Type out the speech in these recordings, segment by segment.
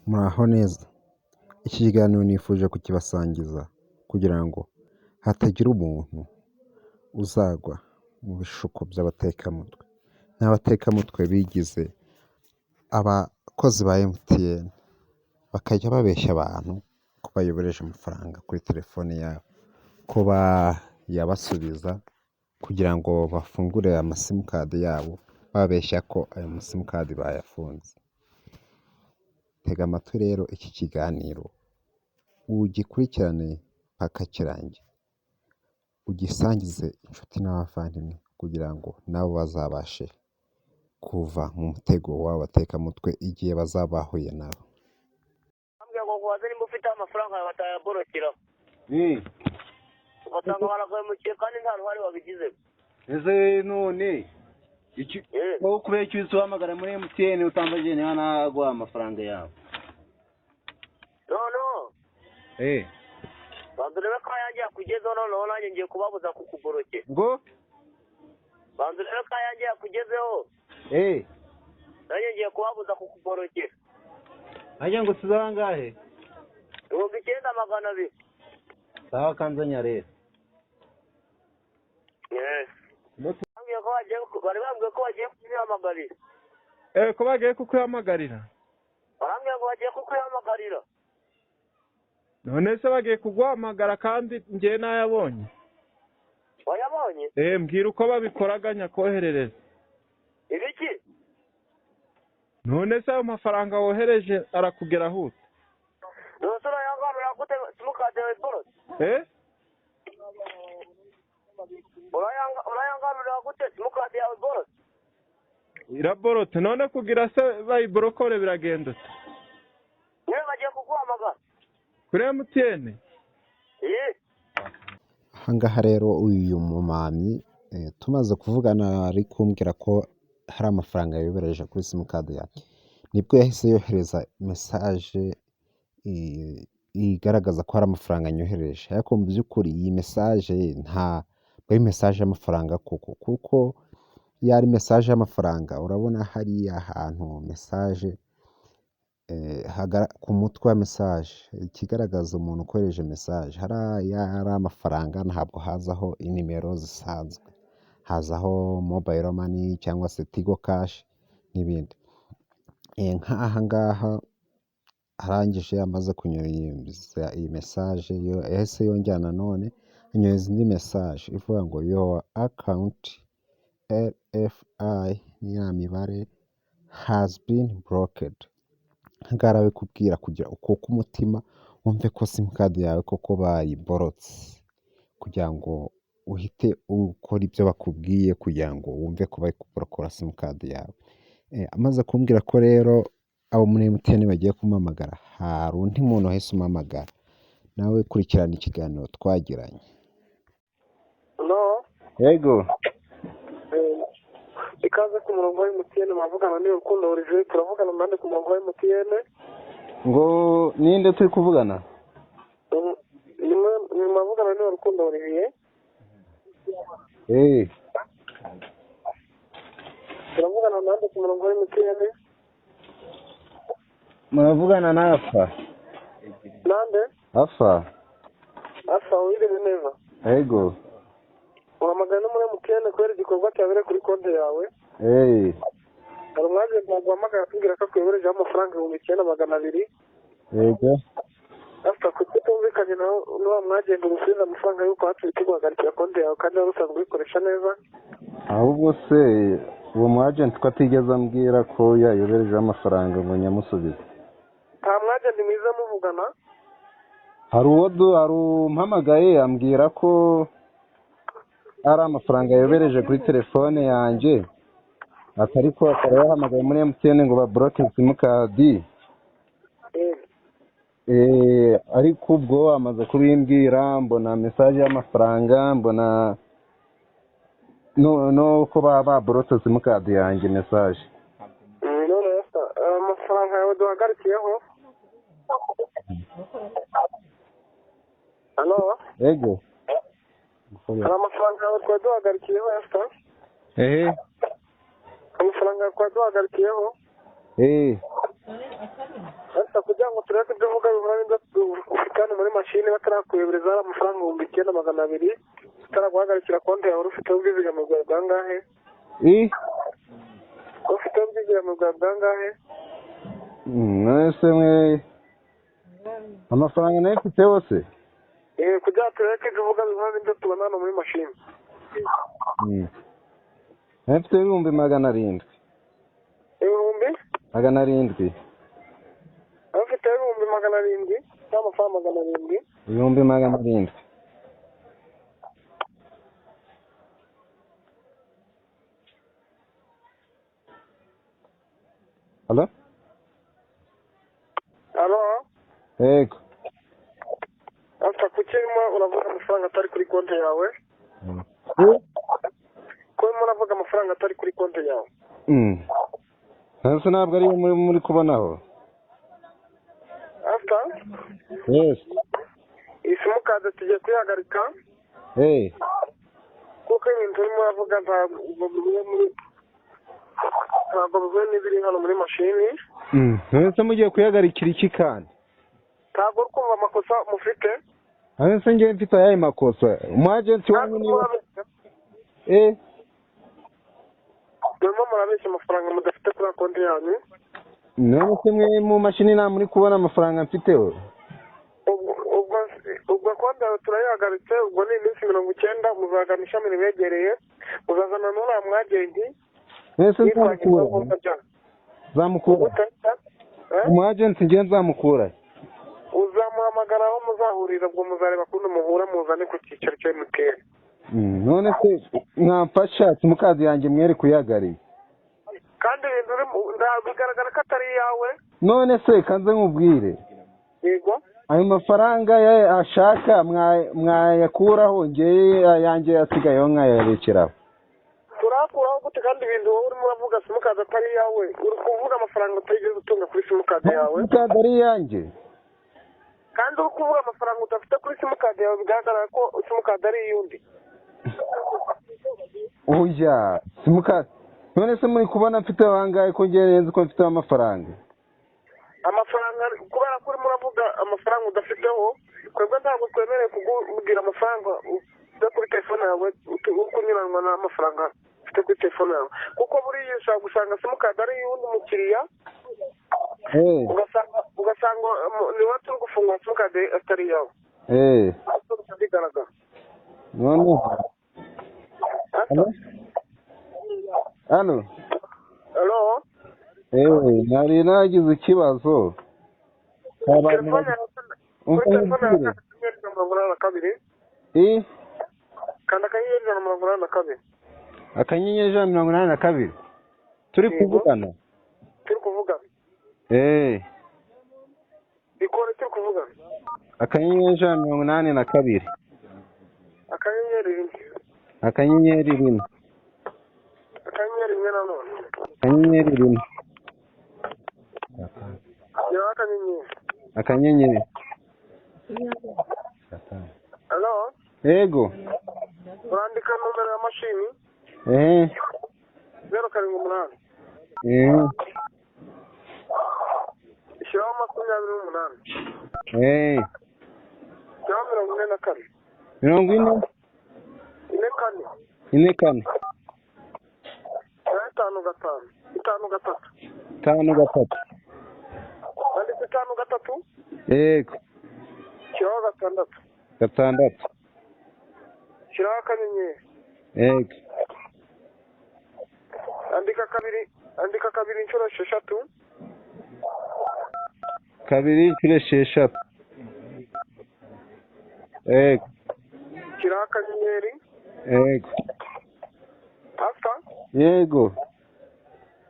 Muraho neza. Iki kiganiro nifuje kukibasangiza kugira ngo hatagira umuntu uzagwa mu bishuko by'abatekamutwe. N'abatekamutwe bigize abakozi ba MTN bakajya babeshya abantu ko bayobereje amafaranga kuri telefone yabo, ko bayabasubiza kugira ngo bafungure amasimukadi yabo, babeshya ko ayo masimukadi bayafunze. Tega amatwi rero iki kiganiro ugikurikirane mpaka kirangiye, ugisangize inshuti n'abavandimwe kugira ngo nabo bazabashe kuva mu mutego w'abatekamutwe igihe bazaba bahuye nabo. Ambwira ngo waze nimba ufite amafaranga yawe batayaborokera. Ugasanga baraguhemukiye kandi nta ruhare wabigize. Ese none wowe kubera icyo uhamagara muri MTN utambaje niba nagwa amafaranga yawe. No. Bantu rero ko yanjye yakugezeho noneho nanjye ngiye kubabuza kukuborokera. Ngo? Bantu rero ko yanjye yakugezeho. Nanjye ngiye kubabuza kukuborokera. Ajya ngo tuzangahe? 9,200. Sawa kanzanya rero. Bari bambwiye ko bagiye kukwihamagarira. Ko bagiye kukwihamagarira? Barambwiye ngo bagiye kukwihamagarira. None se bagiye kuguhamagara kandi njye nayabonye? Wayabonye? Mbwira uko babikoraga nyakoherereza. Ibiki? None se ayo mafaranga wohereje arakugeraho ute? Nose urayangarura gute simukadi yawe borotse? Urayangarura gute simukadi yawe borotse? Iraborotse. None kugira se bayiborokore biragenda ute? Niwe bagiye kuguhamagara. Kuri MTN? Ahangaha rero uyu mumamyi tumaze kuvugana ari kumbwira ko hari amafaranga yayobereje kuri simukadi yake, nibwo yahise yohereza mesaje igaragaza ko hari amafaranga anyohereje. Ariko mu by'ukuri iyi mesaje ntabwo ari mesaje y'amafaranga kuko iyo ari mesaje y'amafaranga urabona hariya ahantu mesaje ku mutwe wa mesaje ikigaragaza umuntu ukoresheje mesaje hari amafaranga, ntabwo hazaho inimero zisanzwe, hazaho mobile money cyangwa se tigo cash n'ibindi. Nk'aha ngaha arangije amaze kunyuriza iyi mesaje yahise yongera nanone anyuriza indi mesaje ivuga ngo your account RFI niya mibare has been blocked. Ngaho arabikubwira kugira ukuka umutima wumve ko simukadi yawe koko bayiborotse, kugira ngo uhite ukora ibyo bakubwiye kugira ngo wumve ko bari kuborokora simukadi yawe. Amaze kumbwira ko rero abo muri MTN bagiye kumamagara, hari undi muntu wahise umamagara, nawe kurikirana ikiganiro twagiranye. No. Yego. Ikaze ku murongo wa MTN mavugana n'urukundo Olivier, turavugana nande ku murongo wa MTN. Ngo ninde turi kuvugana? Ni mavugana n'urukundo Olivier. Turavugana nande ku murongo wa MTN. Muravugana na Afa. Nande? Afa wirebe neza. Yego. Uhamagara muri MTN kubera igikorwa cyabere kuri konti yawe. Hari umwaje guhamagara akubwira ko akwebereje amafaranga 9,200. Yego. After kutumvikanye n'uwo mwagenda gusubiza amafaranga yuko haturi guhagarikira konti yawe kandi wari usanzwe ubikoresha neza. Ahubwo se uwo mwagenti ko atigeze ambwira ko yayobereje amafaranga ngo nyamusubize? Nta mwagenti mwiza muvugana? Hari umpamagaye ambwira ko ari amafaranga yayobereje kuri telefone yanjye, ariko akaba yahamagaye muri MTN ngo baboroke simukadi. Ariko ubwo amaze kubimbwira mbona mesaje y'amafaranga, mbona no ko baborotse simukadi yanjye mesaje. None amafaranga yawe duhagarikiyeho. Halo? Yego. Hari amafaranga yawe twari duhagarikiyeho Esther? Amafaranga yawe twari duhagarikiyeho? Esther niba atarakuyohereza amafaranga 9,200 ataraguhagarikira konti yawe ufite ubwizigame bwawe bwangahe? Ufite ubwizigame bwawe bwangahe? Mwese mwe amafaranga nayo mfite yose kugira tureke ibyo uvuga bimwe n'ibyo tubona hano muri mashini. nayo mfite 700,000. Ibihumbi 700,000. ufite 700,000 cy'amafaranga 700? 700,000. Halo? Yego. After kucyema uravuga amafaranga atari kuri konti yawe? Ko muravuga amafaranga atari kuri konti yawe? Nase ntabwo ari muri kubonaho. After? Yes. Isimukaze tugiye kuyihagarika? Kuko ibintu urimo uravuga ntabwo bivuye n'ibiri hano muri mashini. Nase mugiye kuyihagarikira iki kandi? Ntabwo uri kumva amakosa mufite? Nase ngiye mfite ayahe makosa? Umwagenti wanyu niba murimo murabeshya amafaranga mudafite kuri konti yanyu? None se mwe mu mashini nta muri kubona amafaranga mfiteho? ubwo konti yawe turayihagaritse, ubwo ni iminsi 90 muzagana ishami ribegereye, muzazana n'uriya mwagenti. Nese nzamukura. Umwagenti ngiye nzamukura. Uzamuhamagara aho muzahurira, ubwo muzareba kundi muhura muzane ku cyicaro cya MTN. None se mwamfasha simukadi yanjye mwere kuyagarira? Kandi ibintu bigaragara ko atari yawe. None se kanze nkubwire. Yego. Ayo mafaranga ashaka mwayakuraho, ngiye yanjye yasigayeho nkayarekeraho. Turakuraho gute kandi ibintu wowe urimo uravuga simukadi atari yawe? Uri kuvuga amafaranga utigeze utunga kuri simukadi yawe? Simukadi ari yanjye. Kandi uri kuvuga amafaranga udafite kuri simukadi yawe, bigaragara ko simukadi ari iy'undi. Oya, simukadi. None se muri kubona mfite bangahe ko ngenze ko mfite amafaranga? Amafaranga kubera ko urimo uravuga amafaranga udafiteho, kwebwe ntabwo twemereye kugubwira amafaranga ufite kuri telefone yawe ukunyuranwa n'amafaranga ufite kuri telefone yawe, kuko buriya ushobora gusanga simukadi ari iy'undi mukiriya, ugasanga niwe turi gufungura simukadi atari yawe. Bigaragara. None Halo? Nari nagize ikibazo. Telefone yawe Kanda akanyenyeri 182. Akanyenyeri 182. Turi kuvugana. Ikore turi kuvugana. Akanyenyeri 182. Akanyenyeri 1. Akanyenyeri 1. Akanyenyeri. Halo? Yego. Urandika nomero ya mashini? 078. Ishyiraho 28. Ishyiraho 44. 40? 44. 5 Andika 5 Yego. Ishyiraho 6. Ishyiraho akanyenyeri. Yego. Andika kabiri inshuro 6. 2 inshuro 6. Yego. Ishyiraho akanyenyeri. Yego. After? Yego.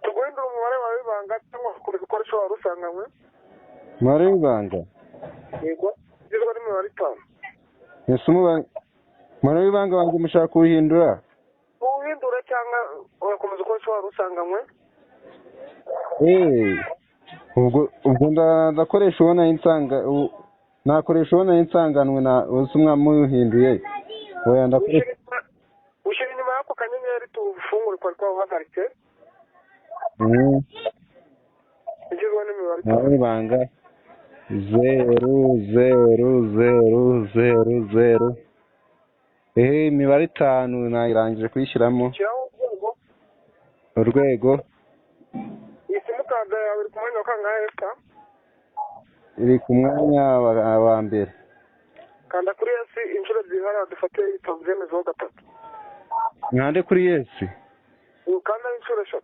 Tuguhindura umubare wawe w'ibanga cyangwa ku bikoresho wari usanganywe? Umubare w'ibanga? Yego. Ugizwe n'imibare 5. Ese umubare w'ibanga wanjye mushaka kuwuhindura? Uwuhindure cyangwa ugakomeza ukoresha wari usanganywe? Ubwo ndakoresha ubona nakoresha ubona insanganwe na usumwa muhinduye. Oya ndakoresha. Ushira inyuma yako kanyenyeri tufungure kwa uhagaritse. Ugizwe n'imibare 5. Ibanga. ,0,0,0,0. Imibare 5 nayirangije kuyishyiramo. shyiraho urwego. Urwego. Iyi simukadi yawe iri ku mwanya wa kangahe sa? Iri ku mwanya wa mbere. Kanda kuri esi inshuro ebyiri hariya dufate ibitabo byemezeho 3. Nkande kuri yesi. Kanda inshuro 3.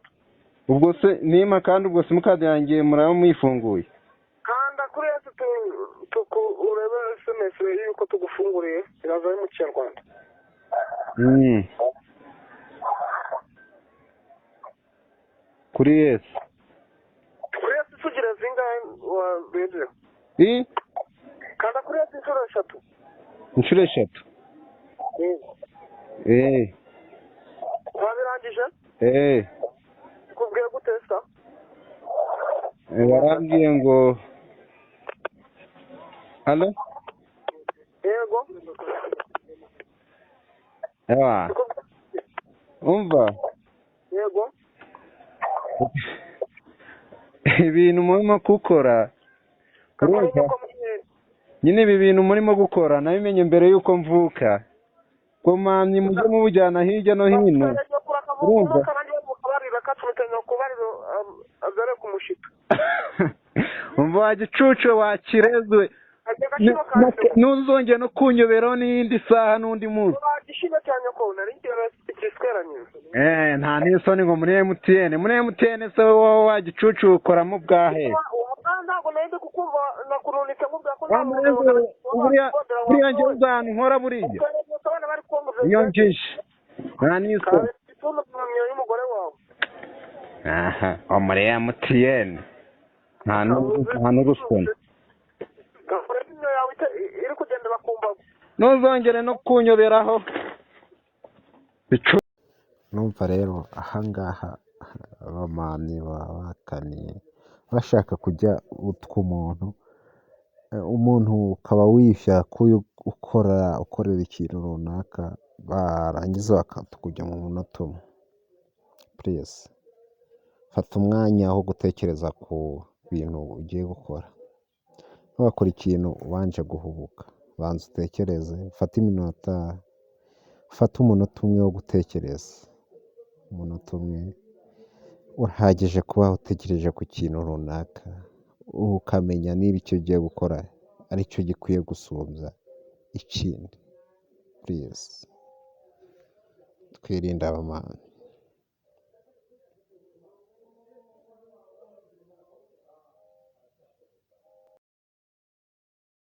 Ubwo se nima kandi ubwo simukadi yanjye muraba muyifunguye. Kanda kuri esi urebe SMS yuko tugufunguriye iraza ari mu Kinyarwanda. Kuri yesi. Kuri esi tugira zingahe wabeje? Kanda kuri esi inshuro 3. Inshuro 3. Wabirangije? Kubwiye gute sa? Barambwiye ngo Halo? Yego. Umva. Yego. Ibintu murimo gukora. Nyine ibi bintu murimo gukora nabimenye mbere yuko mvuka. Ko mamye mujye mubujyana hirya no hino. Urumva? Umva wagicucu wakirezwe. Ntuzongere no kunyoberaho n'iyindi saha n'undi munsi. Nta n'isoni ngo muri MTN se wowe wagicucu ukoramo bwahe. Buriya njye uzantu nkora buriya. Iyo njishe. Nta n'isoni. Muri MTN. Nta n'urusoni. Ntuzongere no kunyoberaho. Numva rero ahangaha abamamyi baba bakaniye bashaka kujya utw'umuntu ukaba wishya ukorera ikintu runaka barangiza bakakujya mu munota umwe. Please fata umwanya wo gutekereza ku bintu ugiye gukora. Ntugakore ikintu ubanje guhubuka. Banza utekereze, ufate umunota umwe wo gutekereza. Umunota umwe urahagije kuba utekereje ku kintu runaka, ukamenya niba icyo ugiye gukora aricyo gikwiye gusumbya ikindi. Please twirinde abamana.